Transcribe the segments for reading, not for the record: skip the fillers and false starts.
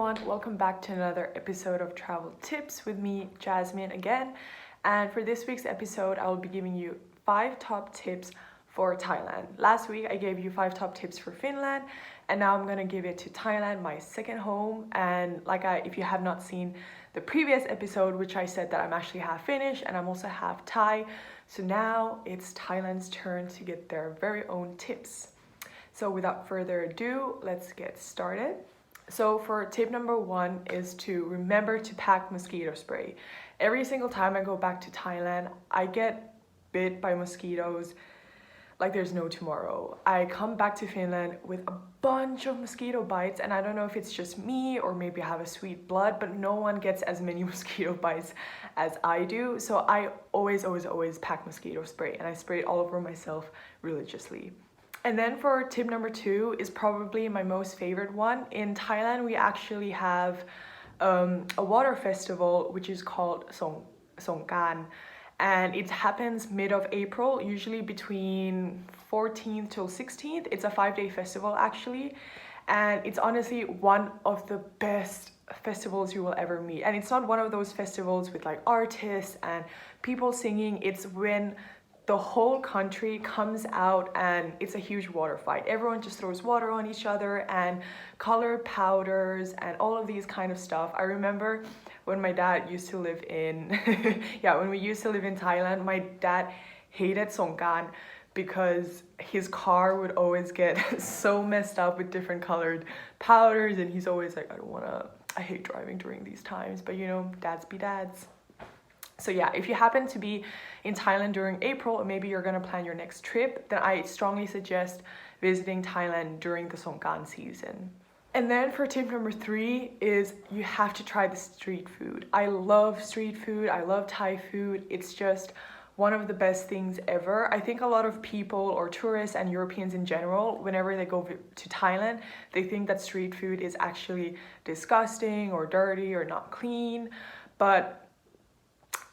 everyone, welcome back to another episode of Travel Tips with me, Jasmine, again. And for this week's episode, I will be giving you 5 top tips for Thailand. Last week, I gave you 5 top tips for Finland, and now I'm gonna give it to Thailand, my second home. And if you have not seen the previous episode, which I said that I'm actually half Finnish and I'm also half Thai, so now it's Thailand's turn to get their very own tips. So without further ado, let's get started. So for tip number 1 is to remember to pack mosquito spray. Every single time I go back to Thailand, I get bit by mosquitoes like there's no tomorrow. I come back to Finland with a bunch of mosquito bites, and I don't know if it's just me or maybe I have a sweet blood, but no one gets as many mosquito bites as I do. So I always pack mosquito spray, and I spray it all over myself religiously. And then for tip number 2 is probably my most favorite one. In Thailand, we actually have a water festival which is called Songkran, and it happens mid of April, usually between 14th till 16th. It's a 5-day festival actually, and it's honestly one of the best festivals you will ever meet. And it's not one of those festivals with like artists and people singing. It's when the whole country comes out and it's a huge water fight. Everyone just throws water on each other and colored powders and all of these kind of stuff. I remember when my dad used to live in when we used to live in Thailand, my dad hated Songkran because his car would always get so messed up with different colored powders, and he's always like, I hate driving during these times, but you know, dads be dads. So yeah, if you happen to be in Thailand during April, or maybe you're gonna plan your next trip, then I strongly suggest visiting Thailand during the Songkran season. And then for tip number 3 is you have to try the street food. I love street food, I love Thai food. It's just one of the best things ever. I think a lot of people or tourists and Europeans in general, whenever they go to Thailand, they think that street food is actually disgusting or dirty or not clean, but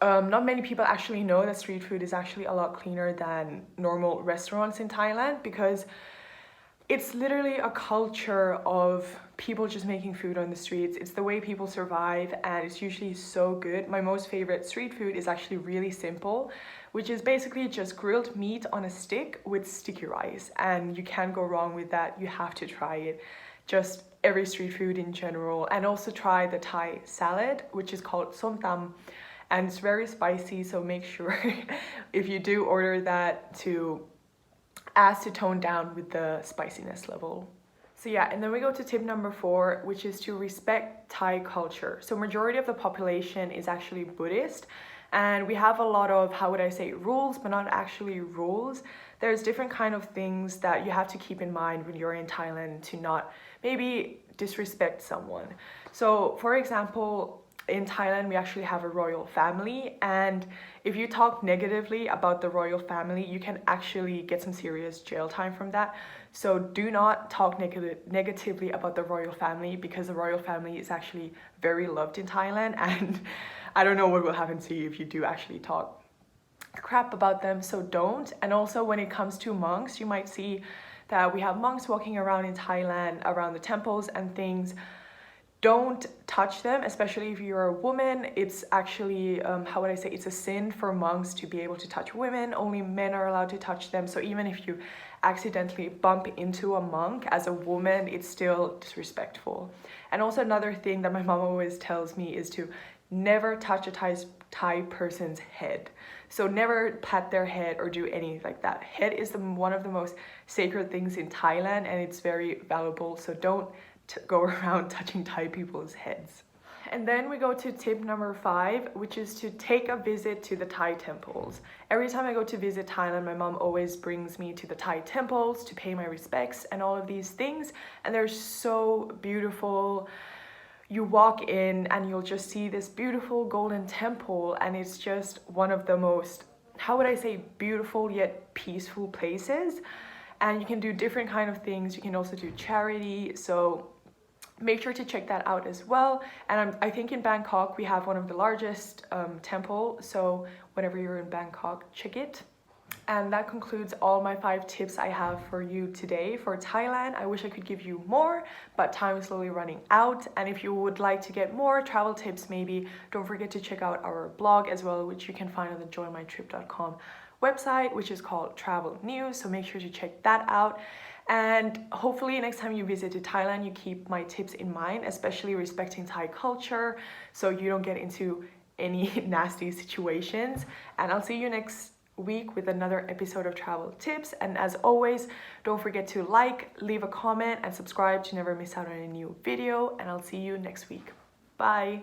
not many people actually know that street food is actually a lot cleaner than normal restaurants in Thailand, because it's literally a culture of people just making food on the streets. It's the way people survive, and it's usually so good. My most favorite street food is actually really simple, which is basically just grilled meat on a stick with sticky rice, and you can't go wrong with that. You have to try it. Just every street food in general, and also try the Thai salad, which is called som tam. And it's very spicy, so make sure if you do order that to ask to tone down with the spiciness level. So yeah, and then we go to tip number 4, which is to respect Thai culture. So majority of the population is actually Buddhist, and we have a lot of, how would I say, rules, but not actually rules. There's different kind of things that you have to keep in mind when you're in Thailand to not maybe disrespect someone. So for example, in Thailand, we actually have a royal family, and if you talk negatively about the royal family, you can actually get some serious jail time from that. So do not talk negatively about the royal family, because the royal family is actually very loved in Thailand, and I don't know what will happen to you if you do actually talk crap about them, so don't. And also when it comes to monks, you might see that we have monks walking around in Thailand, around the temples and things. Don't touch them, especially if you're a woman. It's actually, it's a sin for monks to be able to touch women. Only men are allowed to touch them. So even if you accidentally bump into a monk as a woman, it's still disrespectful. And also another thing that my mom always tells me is to never touch a Thai person's head. So never pat their head or do anything like that. Head is one of the most sacred things in Thailand, and it's very valuable. So don't go around touching Thai people's heads. And then we go to tip number 5, which is to take a visit to the Thai temples. Every time I go to visit Thailand, my mom always brings me to the Thai temples to pay my respects and all of these things, and they're so beautiful. You walk in and you'll just see this beautiful golden temple, and it's just one of the most, beautiful yet peaceful places. And you can do different kind of things. You can also do charity, so make sure to check that out as well. And I think in Bangkok we have one of the largest temple, so whenever you're in Bangkok, check it. And that concludes all my 5 tips I have for you today for Thailand. I wish I could give you more, but time is slowly running out. And if you would like to get more travel tips, maybe don't forget to check out our blog as well, which you can find on the JoinMyTrip.com website, which is called Travel News. So make sure to check that out. And hopefully next time you visit to Thailand, you keep my tips in mind, especially respecting Thai culture, so you don't get into any nasty situations. And I'll see you next week with another episode of Travel Tips. And as always, don't forget to like, leave a comment, and subscribe to never miss out on a new video. And I'll see you next week. Bye.